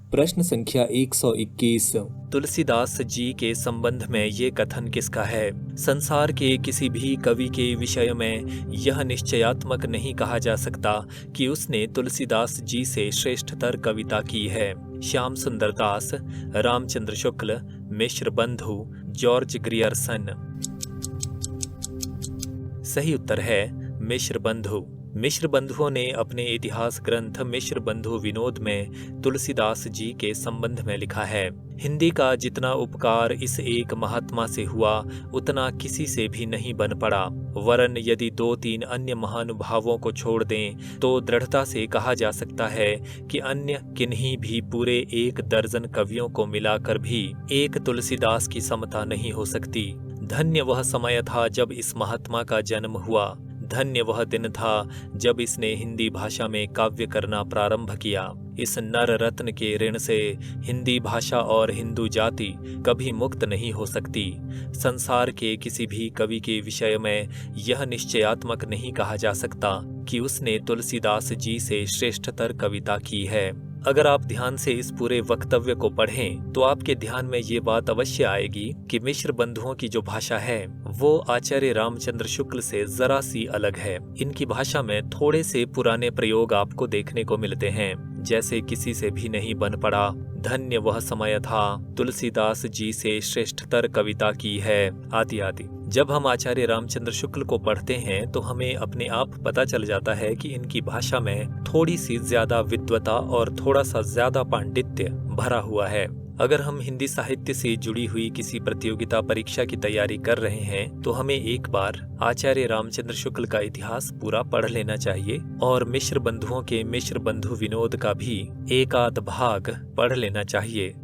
प्रश्न संख्या 121। तुलसीदास जी के संबंध में ये कथन किसका है? संसार के किसी भी कवि के विषय में यह निश्चयात्मक नहीं कहा जा सकता कि उसने तुलसीदास जी से श्रेष्ठतर कविता की है। श्याम सुंदर दास, रामचंद्र शुक्ल, मिश्र बंधु, जॉर्ज ग्रियर्सन। सही उत्तर है मिश्र बंधु। मिश्र बंधुओं ने अपने इतिहास ग्रंथ मिश्र बंधु विनोद में तुलसीदास जी के संबंध में लिखा है, हिंदी का जितना उपकार इस एक महात्मा से हुआ उतना किसी से भी नहीं बन पड़ा। वरन यदि 2-3 अन्य महानुभावों को छोड़ दें तो दृढ़ता से कहा जा सकता है कि अन्य किन्हीं भी पूरे 1 दर्जन कवियों को मिलाकर भी एक तुलसीदास की समता नहीं हो सकती। धन्य वह समय था जब इस महात्मा का जन्म हुआ। धन्य वह दिन था जब इसने हिंदी भाषा में काव्य करना प्रारंभ किया। इस नर रत्न के ऋण से हिंदी भाषा और हिंदू जाति कभी मुक्त नहीं हो सकती। संसार के किसी भी कवि के विषय में यह निश्चयात्मक नहीं कहा जा सकता कि उसने तुलसीदास जी से श्रेष्ठतर कविता की है। अगर आप ध्यान से इस पूरे वक्तव्य को पढ़ें तो आपके ध्यान में ये बात अवश्य आएगी कि मिश्र बंधुओं की जो भाषा है वो आचार्य रामचंद्र शुक्ल से जरा सी अलग है। इनकी भाषा में थोड़े से पुराने प्रयोग आपको देखने को मिलते हैं, जैसे किसी से भी नहीं बन पड़ा, धन्य वह समय था, तुलसीदास जी से श्रेष्ठतर कविता की है, आदि आदि। जब हम आचार्य रामचंद्र शुक्ल को पढ़ते हैं तो हमें अपने आप पता चल जाता है कि इनकी भाषा में थोड़ी सी ज्यादा विद्वता और थोड़ा सा ज्यादा पांडित्य भरा हुआ है। अगर हम हिंदी साहित्य से जुड़ी हुई किसी प्रतियोगिता परीक्षा की तैयारी कर रहे हैं तो हमें एक बार आचार्य रामचंद्र शुक्ल का इतिहास पूरा पढ़ लेना चाहिए और मिश्र बंधुओं के मिश्र बंधु विनोद का भी 1 आध भाग पढ़ लेना चाहिए।